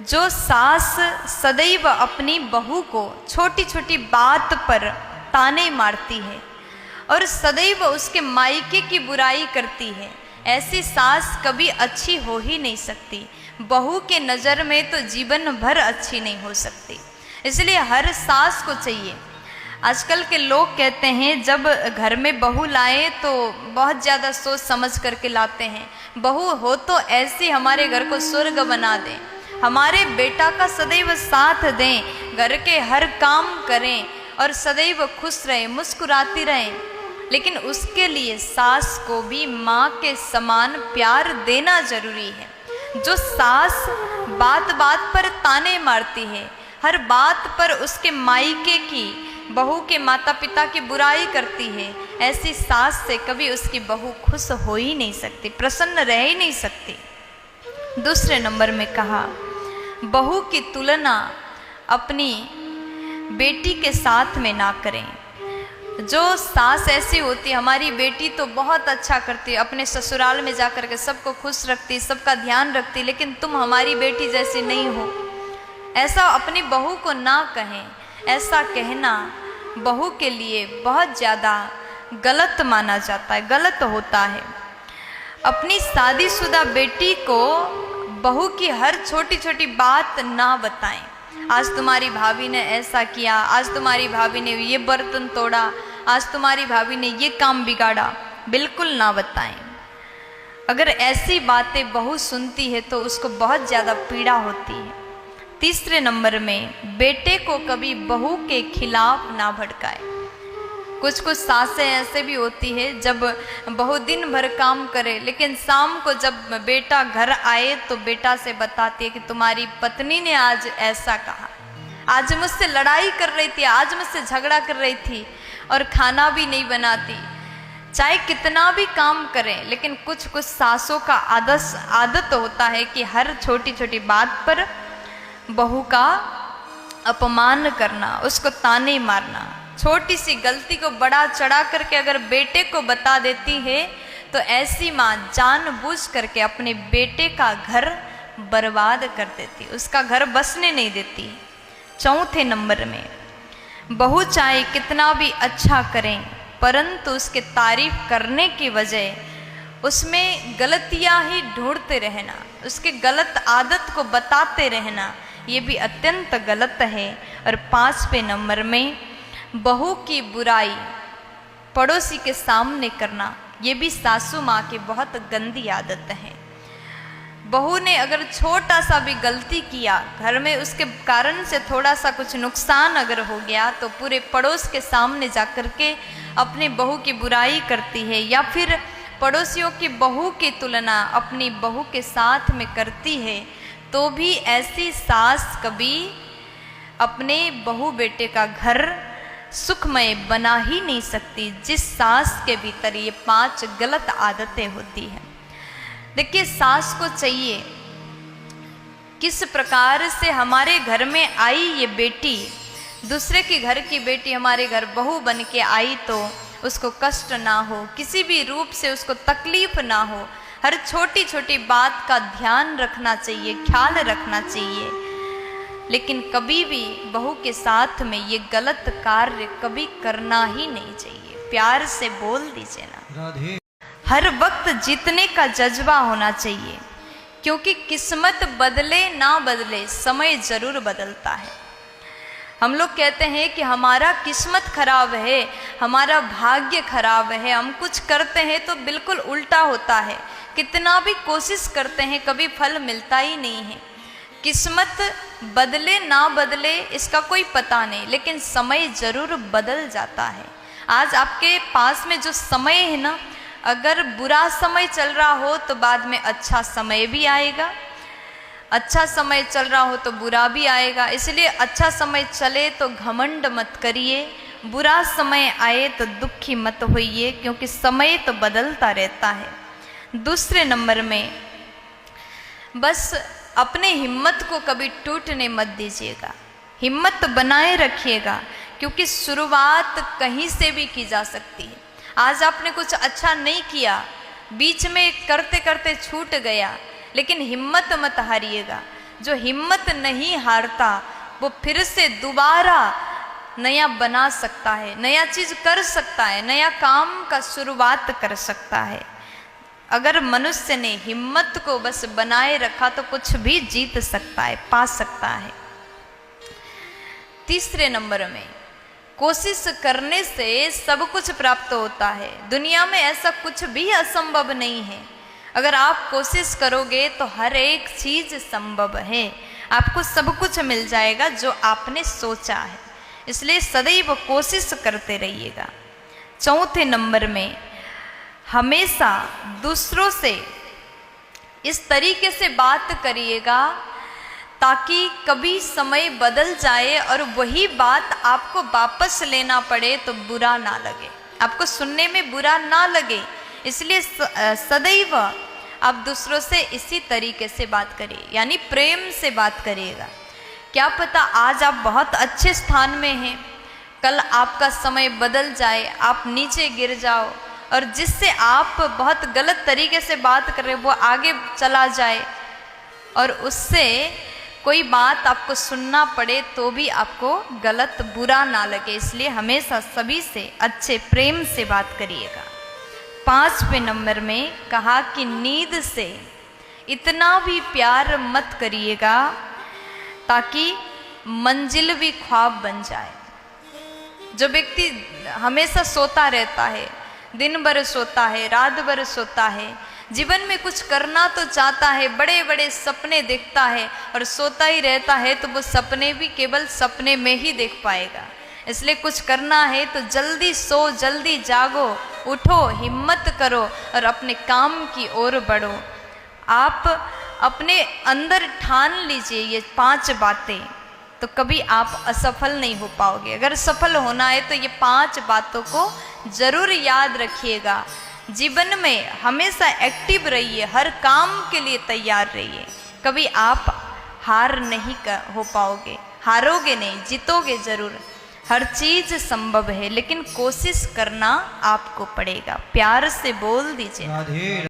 जो सास सदैव अपनी बहू को छोटी छोटी बात पर ताने मारती है और सदैव उसके मायके की बुराई करती है, ऐसी सास कभी अच्छी हो ही नहीं सकती। बहू के नज़र में तो जीवन भर अच्छी नहीं हो सकती। इसलिए हर सास को चाहिए। आजकल के लोग कहते हैं जब घर में बहू लाए तो बहुत ज़्यादा सोच समझ करके लाते हैं। बहू हो तो ऐसी हमारे घर को स्वर्ग बना दें, हमारे बेटा का सदैव साथ दें, घर के हर काम करें और सदैव खुश रहें, मुस्कुराती रहें। लेकिन उसके लिए सास को भी माँ के समान प्यार देना जरूरी है। जो सास बात बात पर ताने मारती है, हर बात पर उसके मायके की, बहू के माता पिता की बुराई करती है, ऐसी सास से कभी उसकी बहू खुश हो ही नहीं सकती, प्रसन्न रह ही नहीं सकती। दूसरे नंबर में कहा, बहू की तुलना अपनी बेटी के साथ में ना करें। जो सास ऐसी होती है, हमारी बेटी तो बहुत अच्छा करती है, अपने ससुराल में जा कर के सबको खुश रखती, सबका ध्यान रखती, लेकिन तुम हमारी बेटी जैसी नहीं हो, ऐसा अपनी बहू को ना कहें। ऐसा कहना बहू के लिए बहुत ज़्यादा गलत माना जाता है, गलत होता है। अपनी शादीशुदा बेटी को बहू की हर छोटी छोटी बात ना बताएं। आज तुम्हारी भाभी ने ऐसा किया, आज तुम्हारी भाभी ने ये बर्तन तोड़ा, आज तुम्हारी भाभी ने ये काम बिगाड़ा, बिल्कुल ना बताएं। अगर ऐसी बातें बहू सुनती है तो उसको बहुत ज़्यादा पीड़ा होती है। तीसरे नंबर में, बेटे को कभी बहू के खिलाफ ना भड़काए। कुछ कुछ सासें ऐसे भी होती है, जब बहू दिन भर काम करे लेकिन शाम को जब बेटा घर आए तो बेटा से बताती है कि तुम्हारी पत्नी ने आज ऐसा कहा, आज मुझसे लड़ाई कर रही थी, आज मुझसे झगड़ा कर रही थी और खाना भी नहीं बनाती। चाहे कितना भी काम करें, लेकिन कुछ कुछ सासों का आदत होता है कि हर छोटी छोटी बात पर बहू का अपमान करना, उसको ताने मारना। छोटी सी गलती को बड़ा चढ़ा करके अगर बेटे को बता देती है तो ऐसी माँ जानबूझ करके अपने बेटे का घर बर्बाद कर देती, उसका घर बसने नहीं देती। चौथे नंबर में, बहू चाहे कितना भी अच्छा करें परंतु उसके तारीफ करने की बजाय उसमें गलतियां ही ढूंढते रहना, उसके गलत आदत को बताते रहना, ये भी अत्यंत गलत है। और 5वें नंबर में, बहू की बुराई पड़ोसी के सामने करना, ये भी सासू माँ की बहुत गंदी आदत है। बहू ने अगर छोटा सा भी गलती किया घर में, उसके कारण से थोड़ा सा कुछ नुकसान अगर हो गया तो पूरे पड़ोस के सामने जा कर के अपनी बहू की बुराई करती है, या फिर पड़ोसियों की बहू की तुलना अपनी बहू के साथ में करती है। तो भी ऐसी सास कभी अपने बहू बेटे का घर सुखमय बना ही नहीं सकती, जिस सास के भीतर ये 5 गलत आदतें होती हैं। देखिए, सास को चाहिए किस प्रकार से हमारे घर में आई ये बेटी, दूसरे के घर की बेटी हमारे घर बहू बन के आई तो उसको कष्ट ना हो, किसी भी रूप से उसको तकलीफ ना हो। हर छोटी छोटी बात का ध्यान रखना चाहिए, ख्याल रखना चाहिए। लेकिन कभी भी बहू के साथ में ये गलत कार्य कभी करना ही नहीं चाहिए। प्यार से बोल दीजिए ना। हर वक्त जीतने का जज्बा होना चाहिए, क्योंकि किस्मत बदले ना बदले समय जरूर बदलता है। हम लोग कहते हैं कि हमारा किस्मत खराब है, हमारा भाग्य खराब है, हम कुछ करते हैं तो बिल्कुल उल्टा होता है, कितना भी कोशिश करते हैं कभी फल मिलता ही नहीं है। किस्मत बदले ना बदले इसका कोई पता नहीं, लेकिन समय जरूर बदल जाता है। आज आपके पास में जो समय है ना, अगर बुरा समय चल रहा हो तो बाद में अच्छा समय भी आएगा, अच्छा समय चल रहा हो तो बुरा भी आएगा। इसलिए अच्छा समय चले तो घमंड मत करिए, बुरा समय आए तो दुखी मत होइए, क्योंकि समय तो बदलता रहता है। दूसरे नंबर में, बस अपने हिम्मत को कभी टूटने मत दीजिएगा, हिम्मत बनाए रखिएगा, क्योंकि शुरुआत कहीं से भी की जा सकती है। आज आपने कुछ अच्छा नहीं किया, बीच में करते करते छूट गया, लेकिन हिम्मत मत हारिएगा। जो हिम्मत नहीं हारता वो फिर से दोबारा नया बना सकता है, नया चीज कर सकता है, नया काम का शुरुआत कर सकता है। अगर मनुष्य ने हिम्मत को बस बनाए रखा तो कुछ भी जीत सकता है, पा सकता है। तीसरे नंबर में, कोशिश करने से सब कुछ प्राप्त होता है। दुनिया में ऐसा कुछ भी असंभव नहीं है। अगर आप कोशिश करोगे तो हर एक चीज संभव है, आपको सब कुछ मिल जाएगा जो आपने सोचा है। इसलिए सदैव कोशिश करते रहिएगा। चौथे नंबर में, हमेशा दूसरों से इस तरीके से बात करिएगा ताकि कभी समय बदल जाए और वही बात आपको वापस लेना पड़े तो बुरा ना लगे, आपको सुनने में बुरा ना लगे। इसलिए सदैव आप दूसरों से इसी तरीके से बात करिए, यानी प्रेम से बात करिएगा। क्या पता आज आप बहुत अच्छे स्थान में हैं, कल आपका समय बदल जाए, आप नीचे गिर जाओ और जिससे आप बहुत गलत तरीके से बात कर रहे हो वो आगे चला जाए और उससे कोई बात आपको सुनना पड़े तो भी आपको गलत बुरा ना लगे। इसलिए हमेशा सभी से अच्छे प्रेम से बात करिएगा। 5वें नंबर में कहा कि नींद से इतना भी प्यार मत करिएगा ताकि मंजिल भी ख्वाब बन जाए। जो व्यक्ति हमेशा सोता रहता है, दिन भर सोता है, रात भर सोता है, जीवन में कुछ करना तो चाहता है, बड़े बड़े सपने देखता है और सोता ही रहता है तो वो सपने भी केवल सपने में ही देख पाएगा। इसलिए कुछ करना है तो जल्दी सो, जल्दी जागो, उठो, हिम्मत करो और अपने काम की ओर बढ़ो। आप अपने अंदर ठान लीजिए ये 5 बातें, तो कभी आप असफल नहीं हो पाओगे। अगर सफल होना है तो ये 5 बातों को जरूर याद रखिएगा। जीवन में हमेशा एक्टिव रहिए, हर काम के लिए तैयार रहिए। कभी आप हार नहीं हो पाओगे, हारोगे नहीं, जीतोगे जरूर। हर चीज संभव है लेकिन कोशिश करना आपको पड़ेगा। प्यार से बोल दीजिए।